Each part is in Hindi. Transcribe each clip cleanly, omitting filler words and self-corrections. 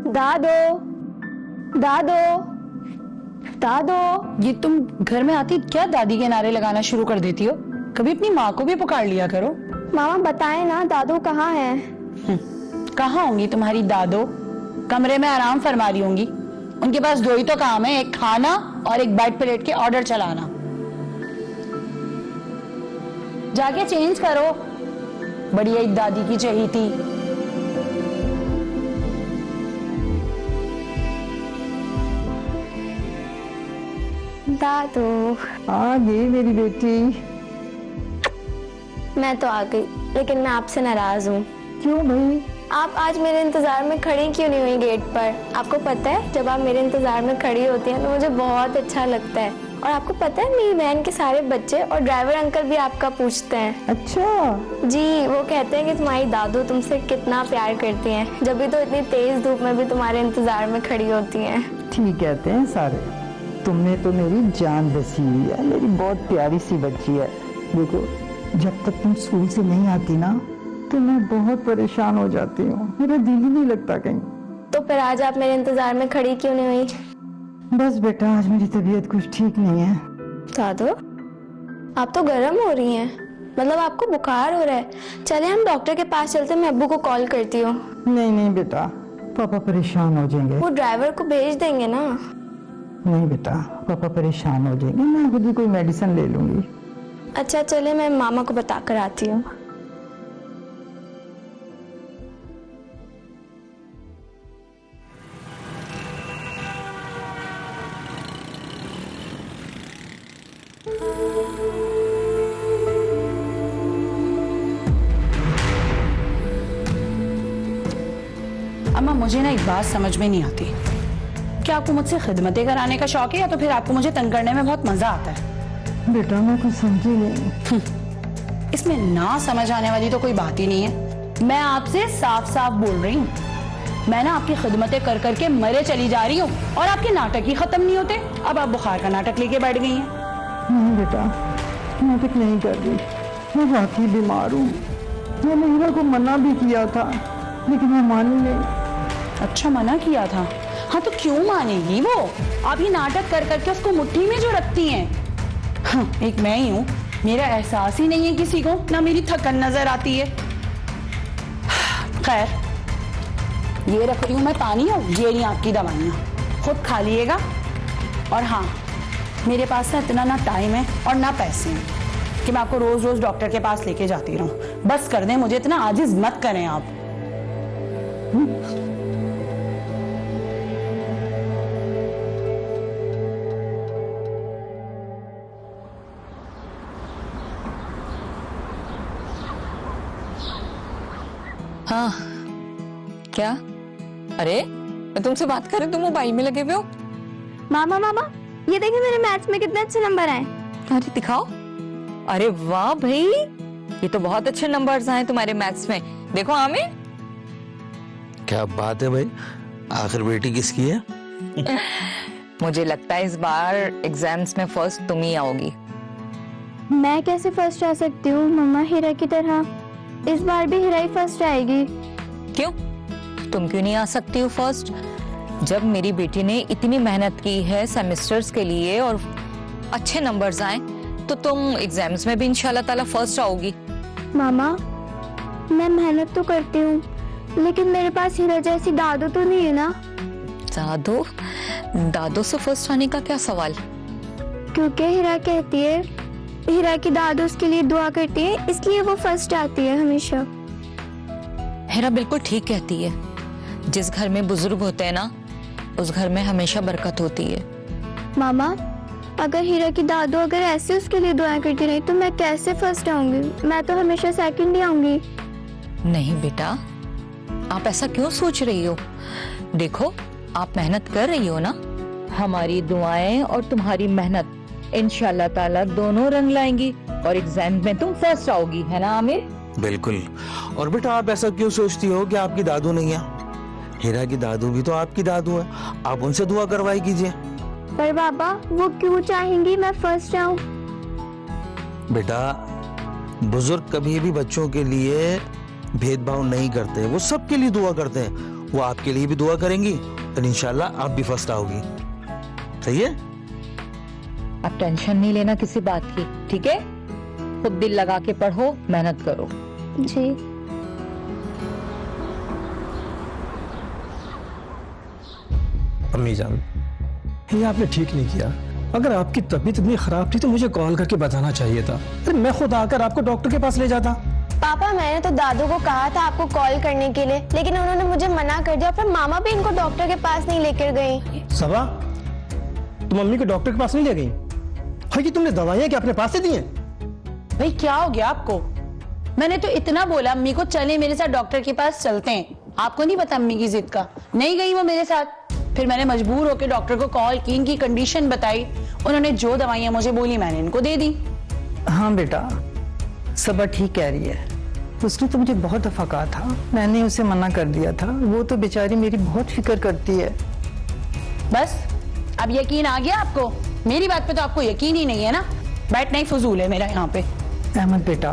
दादो, दादो, दादो। ये तुम घर में आती क्या दादी के नारे लगाना शुरू कर देती हो? कभी अपनी माँ को भी पुकार लिया करो। मामा बताएं ना, दादो कहाँ है? कहाँ होंगी तुम्हारी दादो? कमरे में आराम फरमा रही होंगी। उनके पास दो ही तो काम है, एक खाना और एक बेड प्लेट के ऑर्डर चलाना। जाके चेंज करो, बढ़िया एक दादी की चहेती। दादो, आ गई मेरी बेटी। मैं तो आ गई, लेकिन मैं आपसे नाराज हूँ। क्यों भाई? आप आज मेरे इंतजार में खड़ी क्यों नहीं हुई गेट पर? आपको पता है, जब आप मेरे इंतजार में खड़ी होती हैं तो मुझे बहुत अच्छा लगता है। और आपको पता है, मेरी बहन के सारे बच्चे और ड्राइवर अंकल भी आपका पूछते हैं। अच्छा जी, वो कहते हैं कि तुम्हारी दादू तुमसे कितना प्यार करती हैं, जब भी तो इतनी तेज धूप में भी तुम्हारे इंतजार में खड़ी होती हैं। ठीक कहते हैं सारे। तुमने तो मेरी जान बसी हुई है, मेरी बहुत प्यारी सी बच्ची है। देखो, जब तक तुम स्कूल से नहीं आती ना तो मैं बहुत परेशान हो जाती हूँ, मेरा दिल ही नहीं लगता कहीं। तो फिर आज आप मेरे इंतजार में खड़ी क्यों नहीं हुई? बस बेटा, आज मेरी तबीयत कुछ ठीक नहीं है। दादू, आप तो गर्म हो रही हैं, मतलब आपको बुखार हो रहा है। चले हम डॉक्टर के पास चलते, मैं अब्बू को कॉल करती हूँ। नहीं नहीं बेटा, पापा परेशान हो जाएंगे। वो ड्राइवर को भेज देंगे ना? नहीं बेटा, पापा परेशान हो जाएंगे, मैं खुद ही कोई मेडिसिन ले लूंगी। अच्छा चले, मैं मामा को बता कर आती हूँ। अम्मा, मुझे ना एक बात समझ में नहीं आती। क्या आपको मुझसे खिदमतें कराने का शौक है या तो फिर आपको मुझे तंग करने में बहुत मजा आता है? बेटा मैं कुछ समझी नहीं। इसमें ना समझ आने वाली तो कोई बात ही नहीं है। मैं आपसे साफ साफ बोल रही हूँ, मैं ना आपकी खिदमतें कर करके मरे चली जा रही हूँ और आपके नाटक ही खत्म नहीं होते। अब आप बुखार का नाटक लेके बैठ गई हैं। नहीं बेटा, नाटक नहीं कर रही, मैं वाकई बीमार हूँ। मैंने हीरा को मना भी किया था, लेकिन वो मानी नहीं। अच्छा, मना किया था? हाँ तो क्यों मानेगी वो? आप ही नाटक कर करके उसको मुट्ठी में जो रखती हैं। हाँ, एक मैं ही हूँ, मेरा एहसास ही नहीं है किसी को, ना मेरी थकन नजर आती है। खैर, ये रख रही हूँ मैं पानी और ये नहीं आपकी दवाइयाँ, खुद खा लीजिएगा। और हाँ, मेरे पास ना इतना ना टाइम है और ना पैसे हैं कि मैं आपको रोज रोज डॉक्टर के पास लेके जाती रहूं। बस कर दें, मुझे इतना आजिज मत करें आप। हाँ, क्या? अरे मैं तुमसे बात कर रही, तुम मोबाइल में लगे हुए हो। मामा मामा, ये देखिए मेरे मैथ्स में कितने अच्छे नंबर आए। अरे दिखाओ। अरे वाह भाई, ये तो बहुत अच्छे नंबर्स आए तुम्हारे मैथ्स में। देखो आमिर, क्या बात है भाई, आखिर बेटी किसकी है? मुझे लगता है इस बार एग्जाम्स में फर्स्ट तुम ही आओगी। मैं कैसे फर्स्ट आ सकती हूँ मम्मा, हीरा की तरह? इस बार भी हीरा ही फर्स्ट आएगी। क्यों? तुम क्यों नहीं आ सकती हो फर्स्ट? जब मेरी बेटी ने इतनी मेहनत की है सेमेस्टर्स के लिए और अच्छे नंबर्स आए, तो तुम एग्जाम्स में भी इंशाल्लाह ताला फर्स्ट आओगी। मामा, मैं मेहनत तो करती हूँ, लेकिन मेरे पास हीरा जैसी दादू तो नहीं है ना। दादो? दादो से फर्स्ट आने का क्या सवाल? क्योंकि हीरा कहती है, हीरा की दादू उसके लिए दुआ करती है, इसलिए वो फर्स्ट आती है हमेशा। हीरा बिल्कुल ठीक कहती है, जिस घर में बुजुर्ग होते हैं ना, उस घर में हमेशा बरकत होती है। मामा, अगर हीरा की दादू अगर ऐसे उसके लिए दुआ करती रही तो मैं कैसे फर्स्ट आऊंगी? मैं तो हमेशा सेकंड ही आऊंगी। नहीं बेटा, आप ऐसा क्यों सोच रही हो? देखो, आप मेहनत कर रही हो ना, हमारी दुआएं और तुम्हारी मेहनत इंशाल्लाह ताला दोनों रंग लाएंगी और एग्जाम में तुम फर्स्ट आओगी, है ना आमिर? बिल्कुल। और बेटा, आप ऐसा क्यों सोचती हो कि आपकी दादू नहीं है? हीरा की दादू भी तो आपकी दादू है, आप उनसे दुआ करवाई कीजिए। पर बाबा, वो क्यों चाहेंगी मैं फर्स्ट आऊं? बेटा, बुजुर्ग कभी भी बच्चों के लिए भेदभाव नहीं करते, वो सबके लिए दुआ करते हैं। वो आपके लिए भी दुआ करेंगी, तो इंशाल्लाह आप भी फर्स्ट आओगी। सही है? आप टेंशन नहीं लेना किसी बात की, ठीक है? खुद दिल लगा के पढ़ो, मेहनत करो। जी। अम्मी जान, ये आपने ठीक नहीं किया। अगर आपकी तबीयत इतनी खराब थी तो मुझे कॉल करके बताना चाहिए था। अरे मैं खुद आकर आपको डॉक्टर के पास ले जाता। पापा, मैंने तो दादू को कहा था आपको कॉल करने के लिए, लेकिन उन्होंने मुझे मना कर दिया। पर मामा भी इनको डॉक्टर के पास नहीं लेकर गई। सबा, तुम मम्मी को डॉक्टर के पास नहीं ले गई? हाँ, कि तुमने दवाइयाँ क्या अपने पास से दी हैं? भाई क्या हो गया आपको? मैंने तो इतना बोला अम्मी को चले मेरे साथ डॉक्टर के पास चलते हैं। आपको नहीं पता अम्मी की जिद का, नहीं गई वो मेरे साथ। फिर मैंने मजबूर होकर डॉक्टर को कॉल की, इनकी कंडीशन बताई, उन्होंने जो दवाइयां मुझे बोली मैंने इनको दे दी। हाँ बेटा, सबा ठीक कह रही है। उसने तो मुझे बहुत दफा कहा था, मैंने उसे मना कर दिया था। वो तो बेचारी मेरी बहुत फिक्र करती है। बस अब यकीन आ गया आपको? मेरी बात पे तो आपको यकीन ही नहीं है ना। बैठना ही फजूल है मेरा यहाँ पे। अहमद बेटा,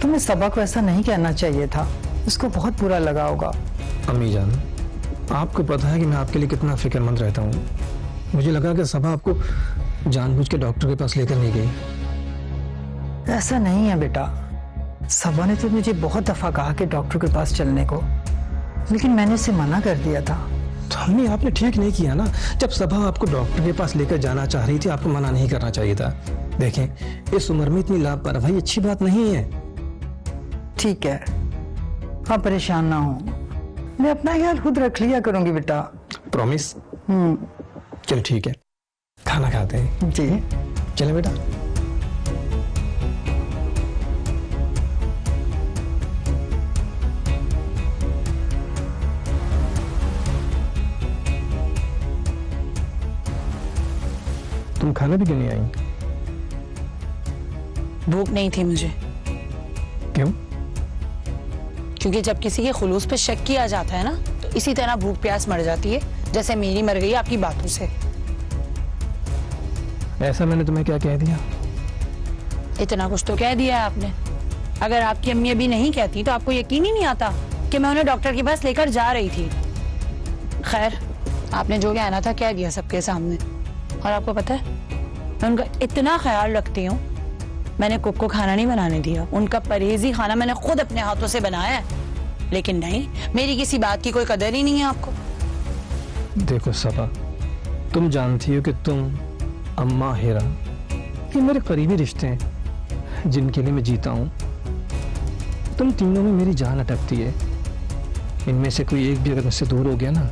तुम्हें सबा को ऐसा नहीं कहना चाहिए था, उसको बहुत बुरा लगा होगा। अम्मी जान, आपको पता है कि मैं आपके लिए कितना फिक्रमंद रहता हूँ। मुझे लगा कि सबा आपको जानबूझ के डॉक्टर के पास लेकर नहीं गई। ऐसा नहीं है बेटा, सबा ने तो मुझे बहुत दफा कहा कि डॉक्टर के पास चलने को, लेकिन मैंने उसे मना कर दिया था। तो अम्मी आपने ठीक नहीं किया ना। जब सबा आपको डॉक्टर के पास लेकर जाना चाह रही थी, आपको मना नहीं करना चाहिए था। देखें, इस उम्र में इतनी लापरवाही अच्छी बात नहीं है। ठीक है, आप परेशान ना हो, मैं अपना ख्याल खुद रख लिया करूंगी बेटा। प्रॉमिस? चल ठीक है, खाना खाते हैं। जी। चले बेटा। तुम खाने भी क्यों नहीं आई? भूख नहीं थी मुझे। क्यों? क्योंकि जब किसी के खुलूस पे शक किया जाता है ना, तो इसी तरह भूख प्यास मर जाती है, जैसे मेरी मर गई आपकी बातों से। ऐसा मैंने तुम्हें क्या कह दिया? इतना कुछ तो कह दिया है आपने। अगर आपकी अम्मी अभी नहीं कहती तो आपको यकीन ही नहीं आता कि मैं उन्हें डॉक्टर के पास लेकर जा रही थी। खैर, आपने जो कहना था कह दिया सबके सामने। और आपको पता है, मैं उनका इतना ख्याल रखती हूँ, मैंने कुक को खाना नहीं बनाने दिया। उनका परहेजी खाना मैंने खुद अपने हाथों से बनाया है। लेकिन नहीं, मेरी किसी बात की कोई कदर ही नहीं है आपको। देखो सबा, तुम जानती हो कि तुम, अम्मा, हेरा, ये मेरे करीबी रिश्ते हैं जिनके लिए मैं जीता हूँ। तुम तीनों में मेरी जान अटकती है। इनमें से कोई एक भी अगर मुझसे दूर हो गया ना,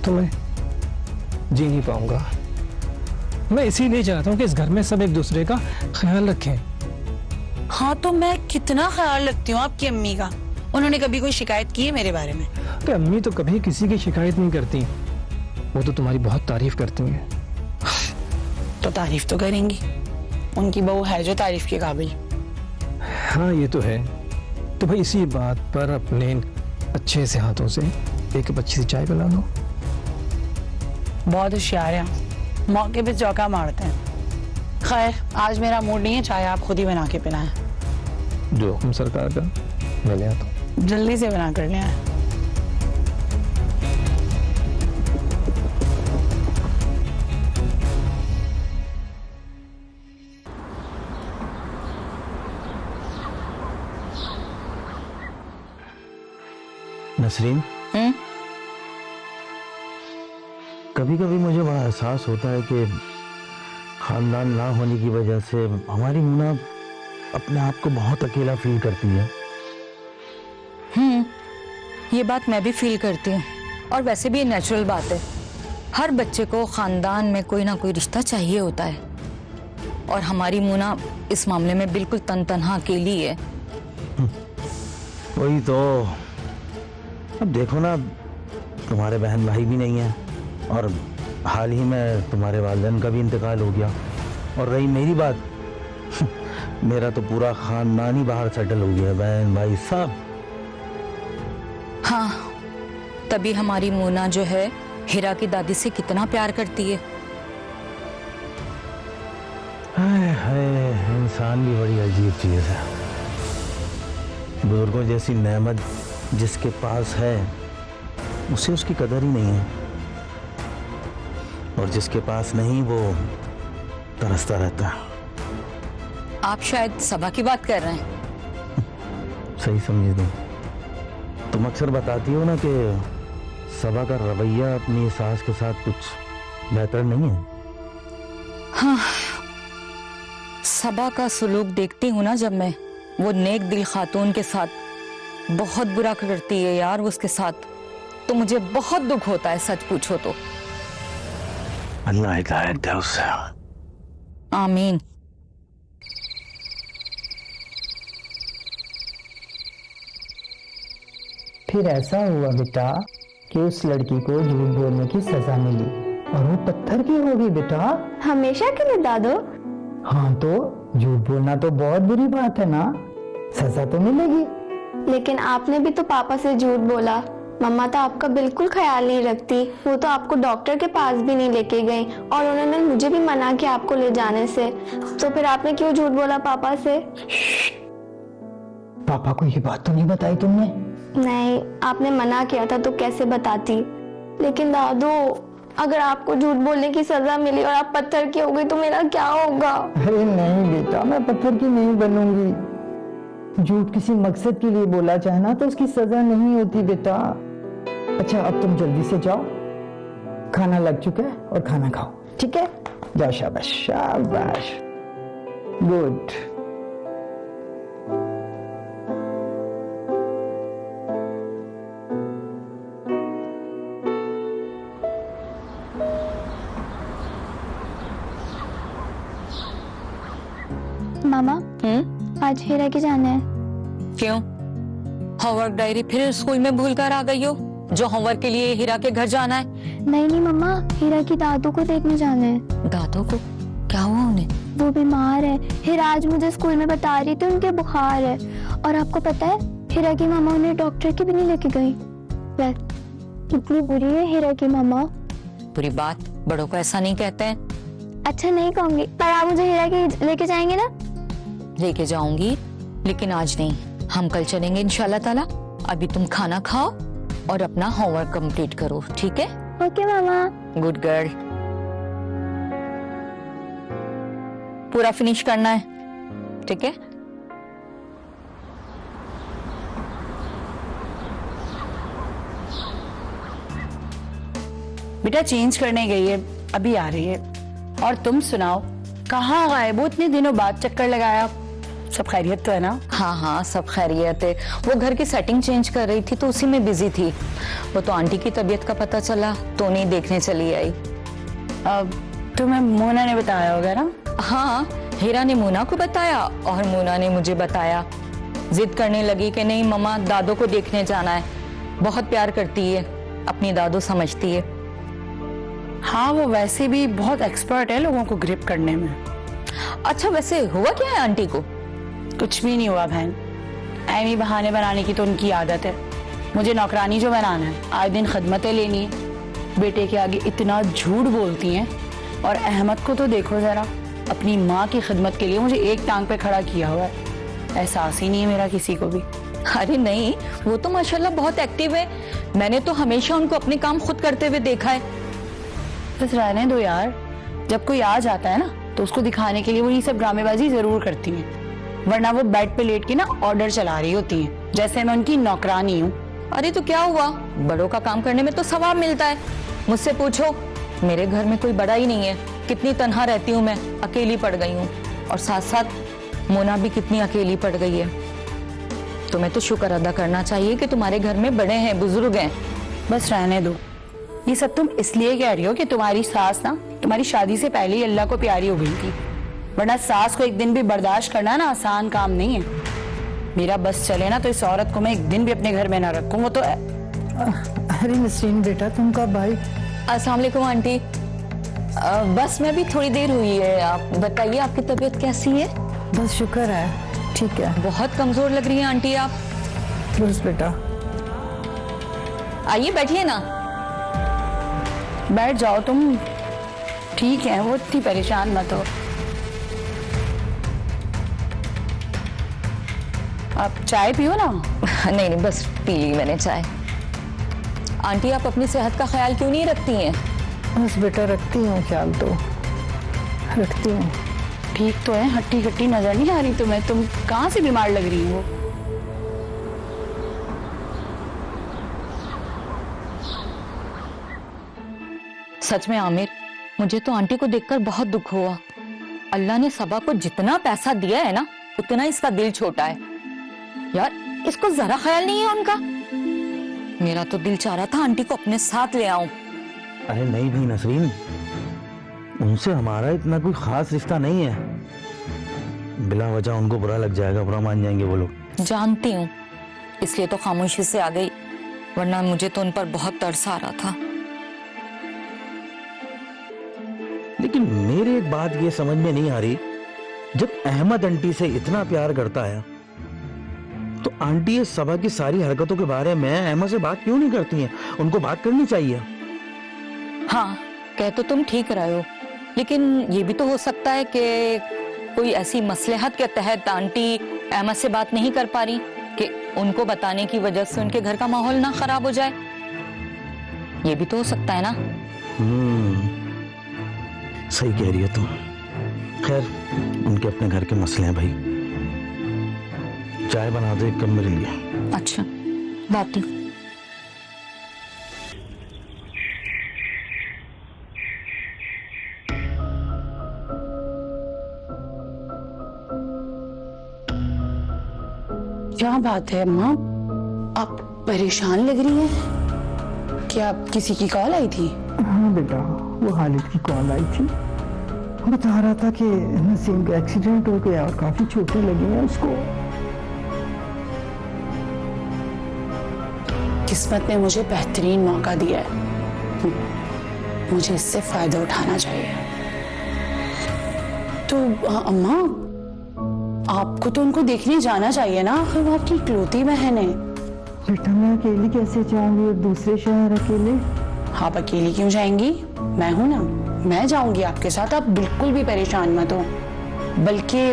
तो मैं जी नहीं पाऊंगा। मैं इसीलिए चाहता हूँ कि इस घर में सब एक दूसरे का ख्याल रखें। हाँ, तो मैं कितना ख्याल रखती हूँ आपकी अम्मी का। उन्होंने कभी कोई शिकायत की है मेरे बारे में? तो अम्मी तो कभी किसी की शिकायत नहीं करती, वो तो तुम्हारी बहुत तारीफ करती हैं। तो तारीफ तो करेंगी, उनकी बहू है जो तारीफ के काबिल। हाँ ये तो है। तो भाई इसी बात पर अपने अच्छे से हाथों से एक अच्छी सी चाय पिला दो। बहुत होशियार हैं, मौके पे चौका मारते हैं। खैर, आज मेरा मूड नहीं है, चाय आप खुद ही बना के पिलाएं। जो हुक्म सरकार का, मैं ले आता हूं। जल्दी से बना कर ले आए। नसरीन, कभी कभी मुझे बड़ा एहसास होता है कि खानदान ना होने की वजह से हमारी मुन्ना अपने आप को बहुत अकेला फील करती है। ये बात मैं भी फील करती हूँ, और वैसे भी ये नेचुरल बात है। हर बच्चे को खानदान में कोई ना कोई रिश्ता चाहिए होता है, और हमारी मुन्ना इस मामले में बिल्कुल तनहा अकेली है। वही तो, अब देखो ना, तुम्हारे बहन भाई भी नहीं है, और हाल ही में तुम्हारे वालिदैन का भी इंतकाल हो गया। और रही मेरी बात, मेरा तो पूरा खानदान ही बाहर सेटल हो गया, बहन भाई सब। हाँ, तभी हमारी मोना जो है हीरा की दादी से कितना प्यार करती है। हाय हाय, इंसान भी बड़ी अजीब चीज है। बुजुर्गों जैसी नेमत जिसके पास है, उसे उसकी कदर ही नहीं है, और जिसके पास नहीं वो तरसता रहता है। आप शायद सबा की बात कर रहे हैं। सही समझी तुम अक्सर बताती हो ना कि सबा का रवैया अपनी सास के साथ कुछ बेहतर नहीं है। हाँ, सबा का सुलूक देखती हूँ ना जब मैं, वो नेक दिल खातून के साथ बहुत बुरा करती है यार उसके साथ, तो मुझे बहुत दुख होता है सच पूछो तो। अल्लाह हिदायत दे उसे। आमीन। फिर ऐसा हुआ बेटा कि उस लड़की को झूठ बोलने की सजा मिली और वो पत्थर की होगी बेटा। हमेशा के लिए दादू? हाँ तो झूठ बोलना तो बहुत बुरी बात है ना, सजा तो मिलेगी। लेकिन आपने भी तो पापा से झूठ बोला। मम्मा तो आपका बिल्कुल ख्याल नहीं रखती, वो तो आपको डॉक्टर के पास भी नहीं लेके गई और उन्होंने मुझे भी मना किया आपको ले जाने से। तो फिर आपने क्यों झूठ बोला पापा से? पापा को ये बात तो नहीं बताई तुमने? नहीं, आपने मना किया था तो कैसे बताती। लेकिन दादू, अगर आपको झूठ बोलने की सजा मिली और आप पत्थर की हो गई तो मेरा क्या होगा? अरे नहीं बेटा, मैं पत्थर की नहीं बनूंगी। झूठ किसी मकसद के लिए बोला जाए ना तो उसकी सजा नहीं होती बेटा। अच्छा अब तुम जल्दी से जाओ, खाना लग चुका है और खाना खाओ, ठीक है? जाओ, शाबाश शाबाश, गुड। मामा, आज हीरा के जाना है। क्यों? होमवर्क डायरी फिर स्कूल में भूल कर आ गई हो जो होमवर्क के लिए हीरा के घर जाना है? नहीं नहीं मम्मा, हीरा की दादू को देखने जाना है। दादू को क्या हुआ उन्हें? वो बीमार है। हीरा आज मुझे स्कूल में बता रही थी उनके बुखार है। और आपको पता है हीरा की मामा उन्हें डॉक्टर की भी नहीं लेके गई। कितनी बुरी है हीरा की मामा। बुरी बात, बड़ों को ऐसा नहीं कहते हैं। अच्छा नहीं कहूंगी, पर आप मुझे हीरा के लेके जाएंगे ना? लेके जाऊंगी, लेकिन आज नहीं, हम कल चलेंगे इंशाल्लाह ताला। अभी तुम खाना खाओ और अपना होमवर्क कंप्लीट करो, ठीक है? ओके मामा। Good girl. पूरा फिनिश करना है, ठीक है? बेटा चेंज करने गई है, अभी आ रही है। और तुम सुनाओ, कहाँ गायब हो इतने दिनों बाद? चक्कर लगाया, सब खैरियत तो है ना? हाँ हाँ, सब खैरियत है। वो घर की सेटिंग चेंज कर रही थी तो उसी में बिजी थी। वो तो आंटी की तबीयत का पता चला तो नहीं देखने चली आई। अब तुम्हें मोना ने बताया होगा ना? हाँ, हीरा ने मोना को बताया और मोना ने मुझे बताया। जिद करने लगी कि नहीं मम्मा, दादू को देखने जाना है। बहुत प्यार करती है, अपनी दादू समझती है। हाँ, वो वैसे भी बहुत एक्सपर्ट है लोगों को ग्रिप करने में। अच्छा वैसे हुआ क्या है आंटी को? कुछ भी नहीं हुआ बहन, ऐमी बहाने बनाने की तो उनकी आदत है। मुझे नौकरानी जो बनाना है, आए दिन खदमतें लेनी है। बेटे के आगे इतना झूठ बोलती हैं। और अहमद को तो देखो जरा, अपनी माँ की खिदमत के लिए मुझे एक टांग पे खड़ा किया हुआ है। एहसास ही नहीं है मेरा किसी को भी। अरे नहीं, वो तो माशाल्लाह बहुत एक्टिव है। मैंने तो हमेशा उनको अपने काम खुद करते हुए देखा है। बस रहने दो यार, जब कोई आ जाता है ना तो उसको दिखाने के लिए वो ये सब ड्रामेबाजी जरूर करती हैं। वरना वो बेड पे लेट के ना ऑर्डर चला रही होती हैं, जैसे मैं उनकी नौकरानी हूँ। अरे तो क्या हुआ, बड़ों का काम करने में तो सवाब मिलता है। मुझसे पूछो, मेरे घर में कोई बड़ा ही नहीं है। कितनी तन्हा रहती हूँ मैं, अकेली पड़ गई हूँ। और साथ साथ मोना भी कितनी अकेली पड़ गई है। तुम्हें तो शुक्र अदा करना चाहिए कि तुम्हारे घर में बड़े हैं, बुजुर्ग हैं। बस रहने दो, ये सब तुम इसलिए कह रही हो कि तुम्हारी सास ना तुम्हारी शादी से पहले ही अल्लाह को प्यारी हो गई थी। वरना सास को एक दिन भी बर्दाश्त करना ना आसान काम नहीं है। मेरा बस चले ना तो इस औरत को मैं एक दिन भी अपने घर में ना रखूं। वो तो अरे नसरीन बेटा, तुम कब आई? अस्सलाम वालेकुम आंटी। बस मैं भी थोड़ी देर हुई है। आप बताइए, आपकी तबीयत कैसी है? बस शुक्र है, ठीक है। बहुत कमजोर लग रही है आंटी आप। बस बेटा, आइए बैठिए ना। बैठ जाओ तुम, ठीक है? वो इतनी परेशान मत हो। आप चाय पियो ना। नहीं नहीं, बस पी ली मैंने चाय। आंटी आप अपनी सेहत का ख्याल क्यों नहीं रखती हैं? बस बेटा रखती हूँ ख्याल तो रखती हूँ। ठीक तो है, हट्टी कट्टी नजर नहीं आ रही तुम्हें? तुम कहाँ से बीमार लग रही हो? सच में आमिर, मुझे तो आंटी को देखकर बहुत दुख हुआ। अल्लाह ने सबा को जितना पैसा दिया है ना, उतना इसका दिल छोटा है। यार इसको जरा ख्याल नहीं है उनका। मेरा तो दिल चाह रहा था आंटी को अपने साथ ले आऊं। अरे नहीं भी नसरीन, उनसे हमारा इतना कोई खास रिश्ता नहीं है। बिला वजह उनको बुरा लग जाएगा, बुरा मान जाएंगे वो लोग। जानती हूँ, इसलिए तो खामोशी से आ गई, वरना मुझे तो उन पर बहुत तरस आ रहा था। लेकिन मेरे एक बात ये समझ में नहीं आ रही, जब अहमद आंटी से इतना प्यार करता है तो आंटी ये सबा की सारी हरकतों के बारे में अहमद से बात क्यों नहीं करती हैं? उनको बात करनी चाहिए। हाँ, कह तो तुम ठीक रहे हो, लेकिन ये भी तो हो सकता है कि कोई ऐसी मसलहत के तहत आंटी अहमद से बात नहीं कर पा रही कि उनको बताने की वजह से उनके घर का माहौल ना खराब हो जाए। ये भी तो हो सकता है ना। सही कह रही हो तुम। खैर, उनके अपने घर के मसले हैं भाई। चाय बना दो एक कप मेरे लिए। अच्छा, लाती हूँ। क्या बात है अम्मा, आप परेशान लग रही हैं? क्या किसी की कॉल आई थी? हाँ बेटा, वो हालिद की कॉल आई थी। बता रहा था कि नसीम का एक्सीडेंट हो गया और काफी चोटें लगी हैं उसको। किस्मत ने मुझे बेहतरीन मौका दिया है, मुझे इससे फायदा उठाना चाहिए। तो अम्मा, आपको तो उनको देखने जाना चाहिए ना, आखिर वो आपकी इकलौती बहन है। बेटा मैं अकेली कैसे जाऊंगी और दूसरे शहर अकेले? आप अकेली क्यों जाएंगी? मैं हूं ना, मैं जाऊंगी आपके साथ। आप बिल्कुल भी परेशान मत हो। बल्कि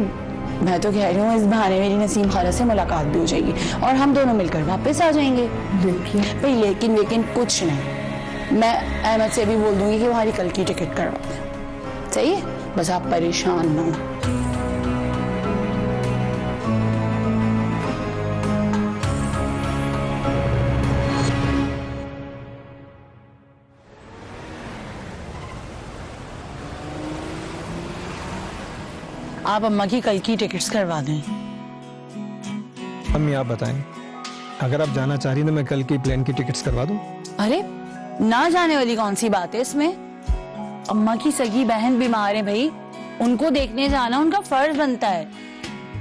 मैं तो कह रही हूँ, इस बहाने मेरी नसीम खाला से मुलाकात भी हो जाएगी और हम दोनों मिलकर वापस आ जाएंगे। देखिए भाई लेकिन कुछ नहीं, मैं अहमद से भी बोल दूंगी कि हमारी कल की टिकट करवा दें। सही है, बस आप परेशान ना हो। आप अम्मा की कल की टिकट्स करवा दें। अम्मी आप बताएं, अगर आप जाना चाह रही हैं तो मैं कल की प्लेन की टिकट्स करवा दूं? अरे ना जाने वाली कौन सी बात है इसमें? अम्मा की सगी बहन बीमार है भाई, उनको देखने जाना उनका फर्ज बनता है।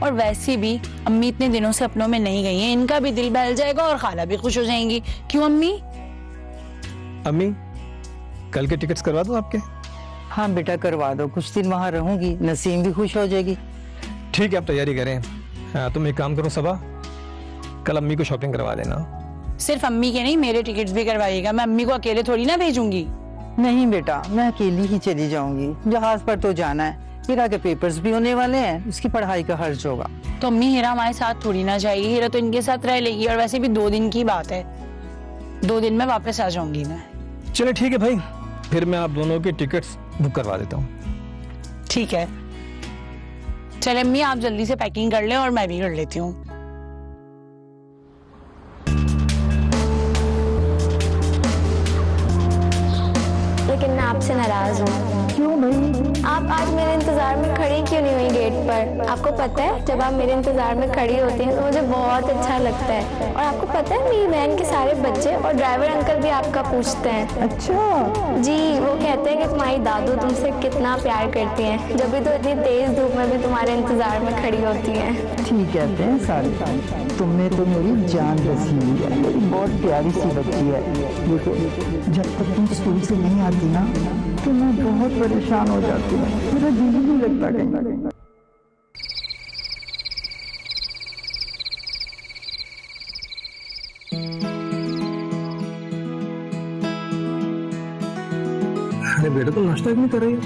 और वैसे भी अम्मी इतने दिनों से अपनों में नहीं गई हैं, इनका भी दिल बहल जाएगा और खाला भी खुश हो जाएंगी। क्यों अम्मी? अम्मी कल के टिकट्स करवा दूं आपके? हाँ बेटा करवा दो, कुछ दिन वहाँ रहूंगी, नसीम भी खुश हो जाएगी। ठीक है, आप तैयारी करें। तुम एक काम करो सबा, कल अम्मी को शॉपिंग करवा देना। सिर्फ अम्मी के नहीं, मेरे टिकट्स भी करवाइएगा। मैं अम्मी को अकेले थोड़ी ना भेजूंगी। नहीं बेटा, मैं अकेली ही चली जाऊंगी। जहाज पर तो जाना है, हीरा के पेपर्स भी होने वाले हैं, उसकी पढ़ाई का खर्च होगा। तो अम्मी हीरा हमारे साथ थोड़ी ना जाएगी, हीरा तो इनके साथ रह लेगी। और वैसे भी 2 दिन की बात है, 2 दिन में वापस आ जाऊंगी मैं। चलो ठीक है भाई, फिर मैं आप दोनों की टिकट्स बुक करवा देता हूँ। ठीक है, चले अम्मी आप जल्दी से पैकिंग कर लें और मैं भी कर लेती हूँ। लेकिन मैं आपसे नाराज हूँ। क्यों भाई? आप आज मेरे इंतजार में खड़ी क्यों नहीं हुई गेट पर? आपको पता है, जब आप मेरे इंतजार में खड़ी होती हैं तो मुझे बहुत अच्छा लगता है। और आपको पता है, मेरी बहन के सारे बच्चे और ड्राइवर अंकल भी आपका पूछते हैं। अच्छा जी, वो कहते हैं कि तुम्हारी दादू तुमसे कितना प्यार करती हैं, जब भी तो इतनी तेज धूप में भी तुम्हारे इंतजार में खड़ी होती हैं। ठीक कहते हैं सारे। तुमने तो मेरी जान बसी हुई है, मेरी बहुत प्यारी सी बच्ची है। देखो, जब तक तुम स्कूल से नहीं आती ना तो मैं बहुत परेशान हो जाती हूँ, मेरा दिल ही नहीं लगता कहीं। अरे बेटा, तुम नाश्ता क्यों कर रही हो?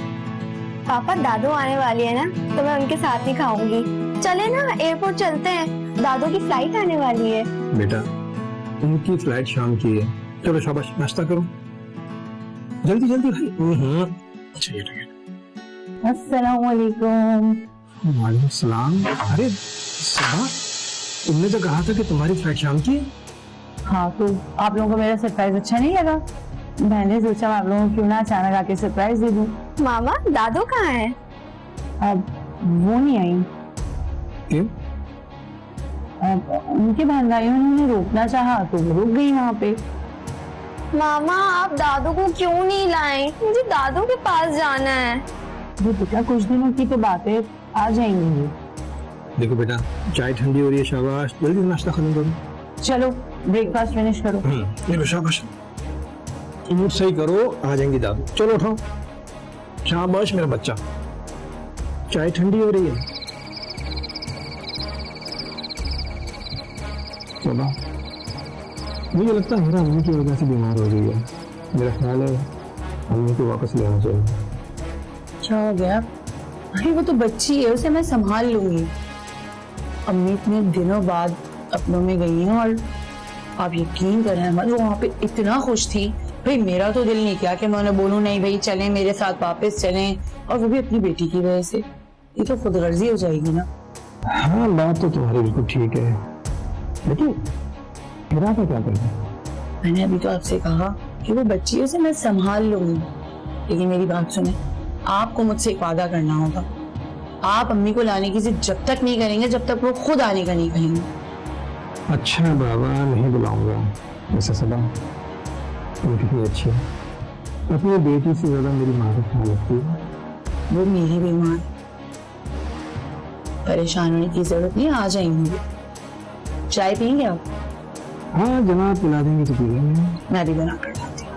पापा दादू आने वाली है ना, तो मैं उनके साथ ही खाऊंगी। चले ना, एयरपोर्ट चलते हैं, दादू की फ्लाइट आने वाली है। बेटा, उनकी फ्लाइट शाम की है, चलो शाबाश, नाश्ता करो जल्दी जल्दी भाई। चलिए ठीक है। अस्सलाम वालेकुम। वालेकुम सलाम। अरे सबा, तुमने तो कहा था कि तुम्हारी फ्लाइट शाम की है। हाँ, तो आप लोगों को मेरा सरप्राइज अच्छा नहीं लगा? मैंने सोचा मैं आप लोगों को क्यों ना अचानक आके सरप्राइज दे दूं। मामा दादू कहाँ है? अब वो नहीं आई। क्यों? अब उनके बहन भाइयों ने उन्हें रोकना चाहा तो वो रुक गई वहाँ पे। मामा आप दादू को क्यों नहीं लाए? मुझे दादू के पास जाना है। वो बेटा कुछ दिनों की तो बात है, आ जाएंगे। देखो बेटा, चाय ठंडी हो रही है, शाबाश जल्दी नाश्ता खत्म करो। चलो ब्रेकफास्ट फिनिश करो। चलो शाबाश, मूड सही करो, आ जाएंगी दादू। चलो उठाओ, शाबाश मेरा बच्चा, चाय ठंडी हो रही है। बाबा, मुझे लगता है मेरा अम्मी की वजह से बीमार हो गई है। मेरा ख्याल है अम्मी को वापस लेना चाहिए। क्या हो गया? अरे वो तो बच्ची है, उसे मैं संभाल लूंगी। अम्मी इतने दिनों बाद अपनों में गई हैं और आप यकीन करें अहमद, वो वहाँ पे इतना खुश थी। भाई मेरा तो दिल नहीं किया कि मैं उन्हें बोलूं नहीं भाई चलें मेरे साथ वापस चलें, और वो भी अपनी बेटी की वजह से। ये तो खुदगर्जी हो जाएगी ना। हाँ बात तो तुम्हारी बिल्कुल ठीक है, लेकिन मेरा क्या करना? मैंने अभी तो आपसे कहा कि वो बच्ची है, उसे मैं संभाल लूंगी। लेकिन मेरी बात सुने, आपको मुझसे एक वादा करना होगा। आप अम्मी को लाने की जिद जब तक नहीं करेंगे जब तक वो खुद आने का नहीं कहेंगे। अच्छा बाबा, नहीं बुलाऊंगा। वैसे सदा तुम कितनी अच्छी है, अपनी बेटी से ज्यादा मेरी माँ का ख्याल रखती है। वो मेरी बीमार, परेशान होने की जरूरत नहीं, आ जाएंगे। चाय पियेंगे आप? हाँ जनाब, पिला देंगे तो पी लेंगे। मैं भी बना कर लाती हूँ।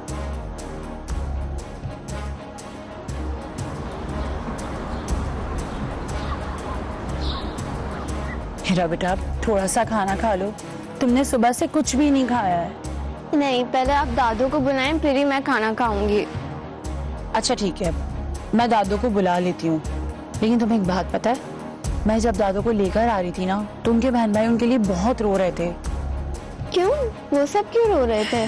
हीरा बेटा, आप थोड़ा सा खाना खा लो, तुमने सुबह से कुछ भी नहीं खाया है। नहीं, पहले आप दादू को बुलाएं फिर ही मैं खाना खाऊंगी। अच्छा ठीक है, मैं दादू को बुला लेती हूँ। लेकिन तुम्हें एक बात पता है, मैं जब दादू को लेकर आ रही थी ना, तो उनके बहन भाई उनके लिए बहुत रो रहे थे। क्यों? वो सब क्यों रो रहे थे?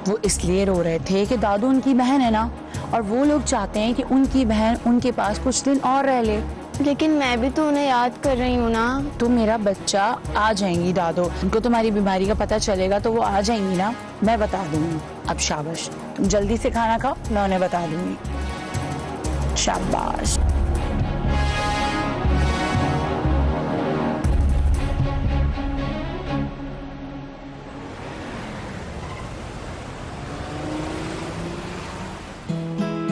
वो इसलिए रो रहे थे कि दादू उनकी बहन है ना, और वो लोग चाहते हैं कि उनकी बहन उनके पास कुछ दिन और रह ले। लेकिन मैं भी तो उन्हें याद कर रही हूँ ना। तो मेरा बच्चा, आ जाएंगी दादू, उनको तुम्हारी बीमारी का पता चलेगा तो वो आ जाएंगी ना, मैं बता दूंगी। अब शाबाश, तुम जल्दी से खाना खाओ, मैं उन्हें बता दूंगी। शाबाश।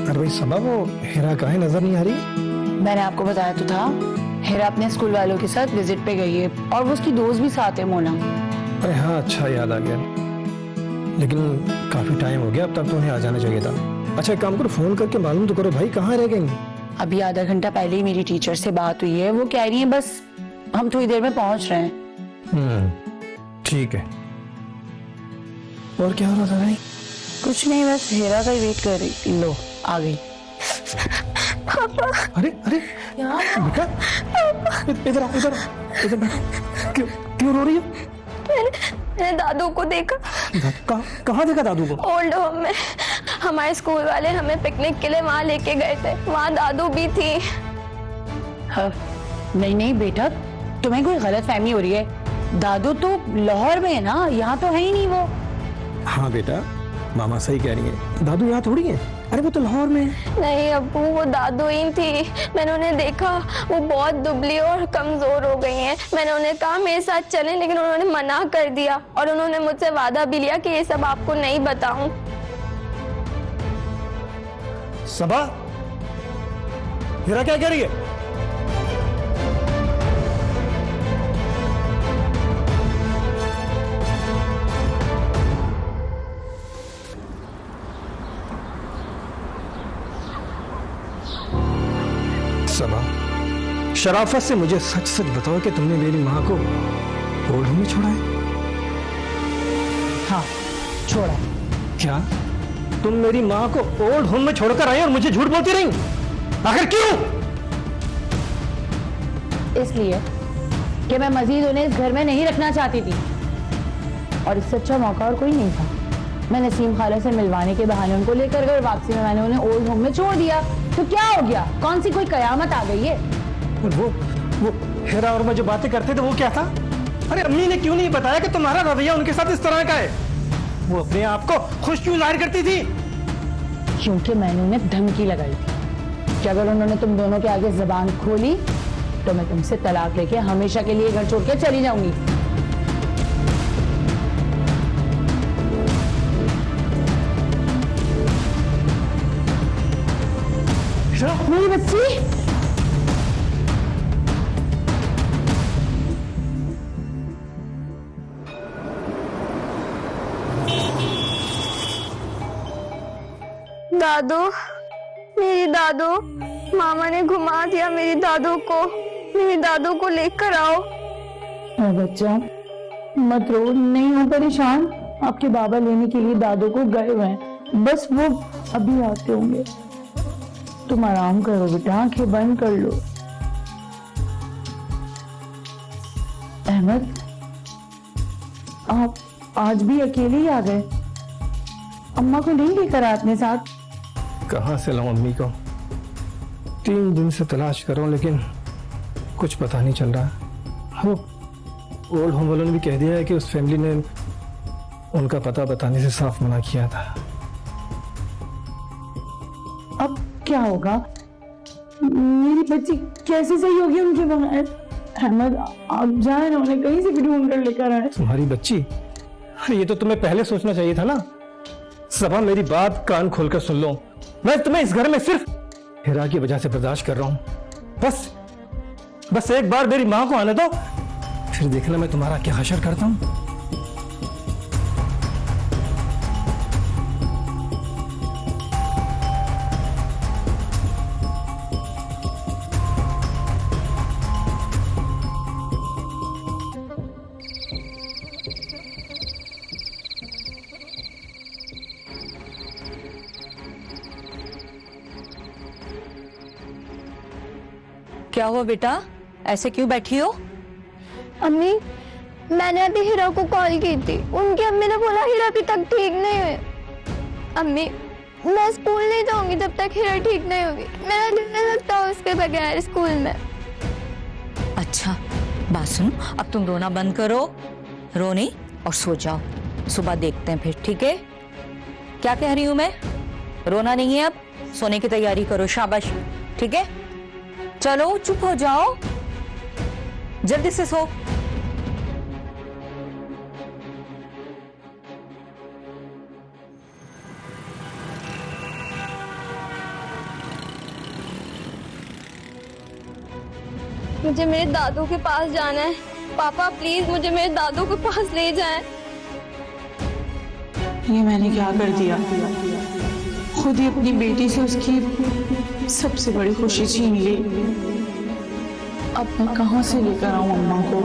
अरे भाई सबा, वो हीरा कहाँ है, नजर नहीं आ रही? मैंने आपको बताया तो था, हीरा अपने स्कूल वालों के साथ विजिट पे गई है, और वो उसकी दोस्त भी साथ है, मोना। अरे हाँ, अच्छा याद आ गया, लेकिन काफी टाइम हो गया, अब तक तो उन्हें आ जाना चाहिए था। अच्छा एक काम करो, फोन करके मालूम तो करो भाई कहाँ रह गई। अभी आधा घंटा पहले ही मेरी टीचर से बात हुई है, वो कह रही है बस हम थोड़ी देर में पहुंच रहे हैं। ठीक है। और क्या हो रहा था भाई? कुछ नहीं, बस हीरा का ही वेट कर रही। लो आ गई। अरे अरे बेटा, इधर आओ, इधर इधर बैठो। क्यों क्यों रो रही है? मैंने दादू को देखा। कहाँ देखा दादू को? ओल्ड होम में। हमारे स्कूल वाले हमें पिकनिक के लिए वहाँ लेके गए थे, वहाँ दादू भी थी। हाँ, नहीं नहीं बेटा, तुम्हें कोई गलत फहमी हो रही है। दादू तो लाहौर में है ना, यहाँ तो है ही नहीं वो। हाँ बेटा, मामा सही कह रही है, दादू यहाँ थोड़ी है। अरे वो तो लाहौर में है। नहीं अब्बू, वो दादू ही थी। मैंने उन्हें देखा, वो बहुत दुबली और कमजोर हो गई हैं। मैंने उन्हें कहा मेरे साथ चलें, लेकिन उन्होंने मना कर दिया, और उन्होंने मुझसे वादा भी लिया कि ये सब आपको नहीं बताऊं। सबा, हीरा क्या कह रही है? सबा, शराफत से मुझे सच सच बताओ कि तुमने मेरी माँ को ओल्ड होम में छोड़ा है? हाँ छोड़ा। क्या तुम मेरी माँ को ओल्ड होम में छोड़कर आई और मुझे झूठ बोलती रही? आखिर क्यों? इसलिए कि मैं मजीद उन्हें इस घर में नहीं रखना चाहती थी, और इससे अच्छा मौका और कोई नहीं था। मैं नसीम खाला से मिलवाने के बहाने उनको लेकर गई, वापसी में मैंने उन्हें ओल्ड होम में छोड़ दिया। तो क्या हो गया? कौन सी कोई कयामत आ गई है? और वो हेरा और मैं जो बातें करते थे वो क्या था? अरे अम्मी ने क्यों नहीं बताया कि तुम्हारा रवैया उनके साथ इस तरह का है? वो अपने आप को खुश क्यों जाहिर करती थी? क्योंकि मैंने उन्हें धमकी लगाई थी कि अगर उन्होंने तुम दोनों के आगे जबान खोली तो मैं तुमसे तलाक लेके हमेशा के लिए घर छोड़ के चली जाऊंगी। मेरी बच्ची, दादू, मेरी दादू, मामा ने घुमा दिया मेरी दादू को, मेरी दादू को लेकर आओ। बच्चा मत रो, नहीं हो परेशान। आपके बाबा लेने के लिए दादू को गए हुए हैं, बस वो अभी आते होंगे। तुम आराम करो बेटा, आंखें बंद कर लो। अहमद, आप आज भी अकेले ही आ गए? अम्मा को नहीं लेकर आए अपने साथ? कहाँ से लाऊं अम्मी को? 3 दिन से तलाश कर रहा हूं लेकिन कुछ पता नहीं चल रहा। वो ओल्ड होम वालों ने भी कह दिया है कि उस फैमिली ने उनका पता बताने से साफ मना किया था। अब क्या होगा? मेरी बच्ची कैसे सही होगी उनके बगैर? अहमद, आप जाए ना, उन्हें कहीं से भी ढूंढ कर लेकर आए। तुम्हारी बच्ची? अरे ये तो तुम्हें पहले सोचना चाहिए था ना। सबा, मेरी बात कान खोलकर सुन लो। मैं तुम्हें इस घर में सिर्फ हेरा की वजह से बर्दाश्त कर रहा हूं। बस एक बार मेरी मां को आने दो, फिर देखना मैं तुम्हारा क्या हशर करता हूं। क्या हुआ बेटा, ऐसे क्यों बैठी हो? अम्मी, मैंने अभी हीरा को कॉल की थी, उनकी अम्मी ने बोला हीरा अभी तक ठीक नहीं हुई। अम्मी, मैं स्कूल नहीं जाऊंगी जब तक हीरा ठीक नहीं होगी। मेरा दिल नहीं लगता उसके बगैर स्कूल में। अच्छा बात सुनो, अब तुम रोना बंद करो, रो नहीं और सो जाओ, सुबह देखते हैं फिर, ठीक है? क्या कह रही हूं मैं? रोना नहीं है, अब सोने की तैयारी करो, शाबाश, ठीक है? चलो चुप हो जाओ, जल्दी से सो। मुझे मेरे दादू के पास जाना है। पापा प्लीज मुझे मेरे दादू के पास ले जाएं। ये मैंने क्या कर दिया? खुद ही अपनी बेटी से उसकी सबसे बड़ी खुशी छीन ली। अब मैं कहाँ से लेकर आऊं अम्मा को?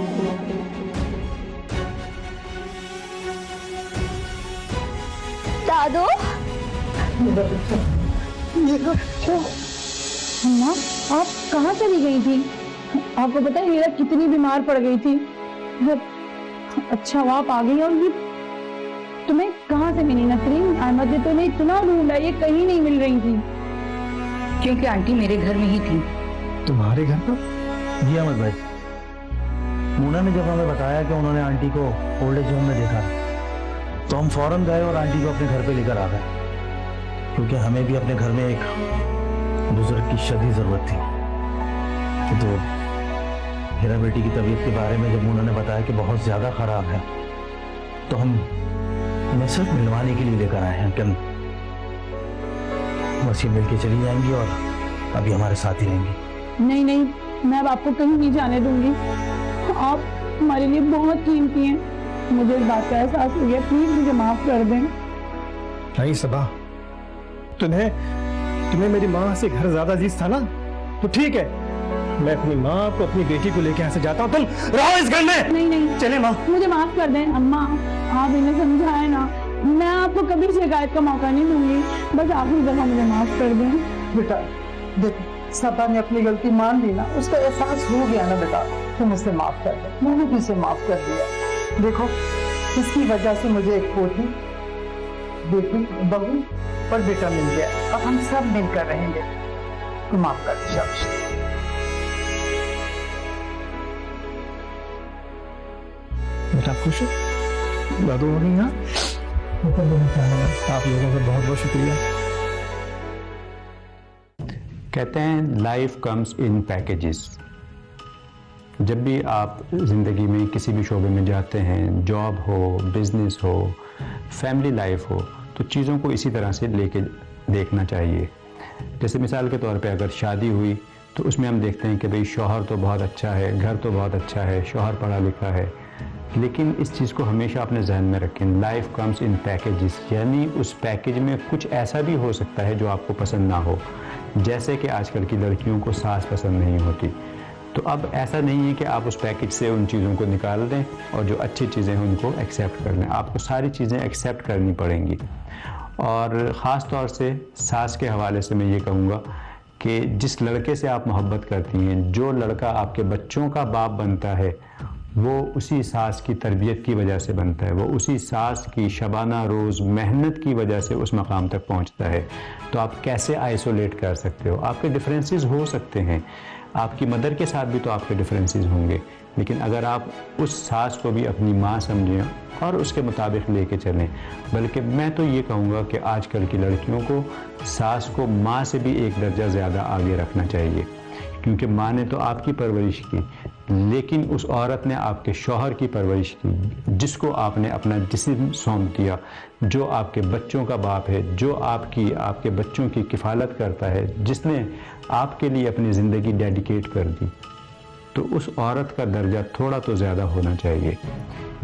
दादू, अम्मा, आप कहाँ चली गई थी? आपको पता है हीरा कितनी बीमार पड़ गई थी? अच्छा हुआ आप आ गई। और ये तुम्हें कहाँ से मिली नसरीन? अहमद ने तुम्हें इतना ढूंढा, ये कहीं नहीं मिल रही थी। क्योंकि आंटी मेरे घर में ही थी। तुम्हारे घर पर? जी अहमद भाई, मोना ने जब हमें बताया कि उन्होंने आंटी को ओल्ड एज होम में देखा तो हम फौरन गए और आंटी को अपने घर पे लेकर आ गए, क्योंकि हमें भी अपने घर में एक बुजुर्ग की शदीद जरूरत थी। तो हीरा बेटी की तबीयत के बारे में जब मोना ने बताया कि बहुत ज्यादा खराब है तो हम उन्हें सिर्फ मिलवाने के लिए लेकर आए हैं कि वसीम मिल के चली जाएंगी और अभी हमारे साथ ही रहेंगी। नहीं नहीं, मैं अब आपको कहीं नहीं जाने दूंगी। आप हमारे लिए बहुत कीमती हैं। मुझे इस बात का एहसास हो गया, प्लीज मुझे माफ कर दें। नहीं सबा, तुम्हें मेरी माँ से घर ज्यादा अजीज था ना, तो ठीक है, मैं अपनी माँ को अपनी बेटी को लेके यहाँ से जाता हूँ, तुम रहो इस घर में। नहीं नहीं, चले माँ। मुझे माफ कर दें अम्मा, आप इन्हें समझाए ना, मैं आपको कभी शिकायत का मौका नहीं दूंगी, बस आखिरी दफा मुझे माफ कर दें। बेटा देख, सपा ने अपनी गलती मान ली ना, उसका एहसास हो गया ना बेटा, तुम उसे माफ कर दो। मैंने भी उसे माफ कर दिया। देखो, इसकी वजह से मुझे एक पोती बेटी बहू और बेटा मिल गया, अब हम सब मिलकर रहेंगे। तुम माफ कर दो शाबाश। बेटा आप खुश हो? दादू हो गई? हाँ, आप लोगों का बहुत बहुत शुक्रिया। कहते हैं लाइफ कम्स इन पैकेजेस। जब भी आप ज़िंदगी में किसी भी शोबे में जाते हैं, जॉब हो, बिजनेस हो, फैमिली लाइफ हो, तो चीज़ों को इसी तरह से लेके देखना चाहिए। जैसे मिसाल के तौर पे अगर शादी हुई तो उसमें हम देखते हैं कि भाई शौहर तो बहुत अच्छा है, घर तो बहुत अच्छा है, शौहर पढ़ा लिखा है, लेकिन इस चीज़ को हमेशा अपने जहन में रखें, लाइफ कम्स इन पैकेजेस, यानी उस पैकेज में कुछ ऐसा भी हो सकता है जो आपको पसंद ना हो। जैसे कि आजकल की लड़कियों को सास पसंद नहीं होती, तो अब ऐसा नहीं है कि आप उस पैकेज से उन चीज़ों को निकाल दें और जो अच्छी चीज़ें हैं उनको एक्सेप्ट कर लें। आपको सारी चीज़ें एक्सेप्ट करनी पड़ेंगी। और ख़ास तौर से सास के हवाले से मैं ये कहूँगा कि जिस लड़के से आप मोहब्बत करती हैं, जो लड़का आपके बच्चों का बाप बनता है, वो उसी सास की तरबियत की वजह से बनता है, वो उसी सास की शबाना रोज़ मेहनत की वजह से उस मकाम तक पहुंचता है। तो आप कैसे आइसोलेट कर सकते हो? आपके डिफरेंसेस हो सकते हैं, आपकी मदर के साथ भी तो आपके डिफरेंसेस होंगे, लेकिन अगर आप उस सास को भी अपनी माँ समझें और उसके मुताबिक लेके चलें, बल्कि मैं तो ये कहूँगा कि आजकल की लड़कियों को सास को माँ से भी एक दर्जा ज़्यादा आगे रखना चाहिए, क्योंकि माँ ने तो आपकी परवरिश की, लेकिन उस औरत ने आपके शौहर की परवरिश की, जिसको आपने अपना जिस्म सौंप दिया, जो आपके बच्चों का बाप है, जो आपके बच्चों की किफ़ालत करता है, जिसने आपके लिए अपनी ज़िंदगी डेडिकेट कर दी, तो उस औरत का दर्जा थोड़ा तो ज़्यादा होना चाहिए।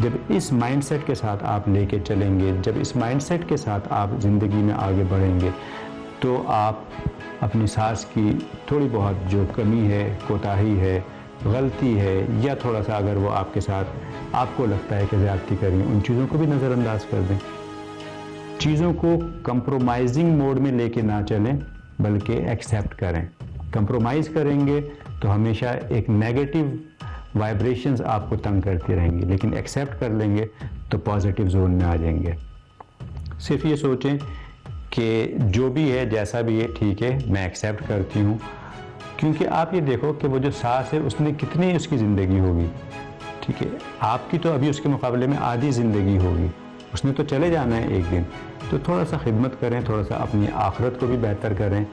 जब इस माइंडसेट के साथ आप लेके चलेंगे, जब इस माइंडसेट के साथ आप ज़िंदगी में आगे बढ़ेंगे, तो आप अपनी सास की थोड़ी बहुत जो कमी है, कोताही है, गलती है, या थोड़ा सा अगर वो आपके साथ आपको लगता है कि ज़्यादती करी, उन चीज़ों को भी नज़रअंदाज कर दें। चीज़ों को कंप्रोमाइजिंग मोड में लेके ना चलें, बल्कि एक्सेप्ट करें। कंप्रोमाइज़ करेंगे तो हमेशा एक नेगेटिव वाइब्रेशंस आपको तंग करती रहेंगी, लेकिन एक्सेप्ट कर लेंगे तो पॉजिटिव जोन में आ जाएंगे। सिर्फ ये सोचें कि जो भी है, जैसा भी है, ठीक है, मैं एक्सेप्ट करती हूँ, क्योंकि आप ये देखो कि वो जो सास है उसने कितनी उसकी ज़िंदगी होगी, ठीक है, आपकी तो अभी उसके मुकाबले में आधी ज़िंदगी होगी, उसने तो चले जाना है एक दिन। तो थोड़ा सा खिदमत करें, थोड़ा सा अपनी आखिरत को भी बेहतर करें।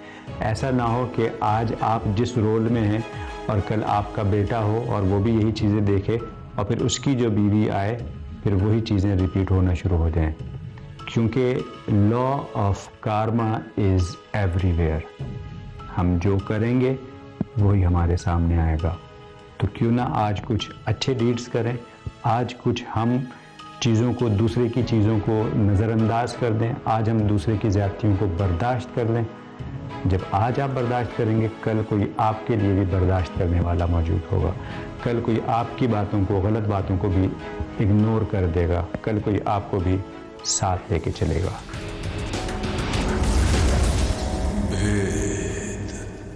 ऐसा ना हो कि आज आप जिस रोल में हैं और कल आपका बेटा हो और वो भी यही चीज़ें देखे और फिर उसकी जो बीवी आए फिर वही चीज़ें रिपीट होना शुरू हो जाएं, क्योंकि law of Karma is everywhere. हम जो करेंगे वही हमारे सामने आएगा। तो क्यों ना आज कुछ अच्छे डीड्स करें, आज कुछ हम चीज़ों को, दूसरे की चीज़ों को नज़रअंदाज कर दें, आज हम दूसरे की ज़्यादतियों को बर्दाश्त कर लें। जब आज आप बर्दाश्त करेंगे, कल कोई आपके लिए भी बर्दाश्त करने वाला मौजूद होगा, कल कोई आपकी बातों को, गलत बातों को भी इग्नोर कर देगा, कल कोई आपको भी साथ लेके चलेगा।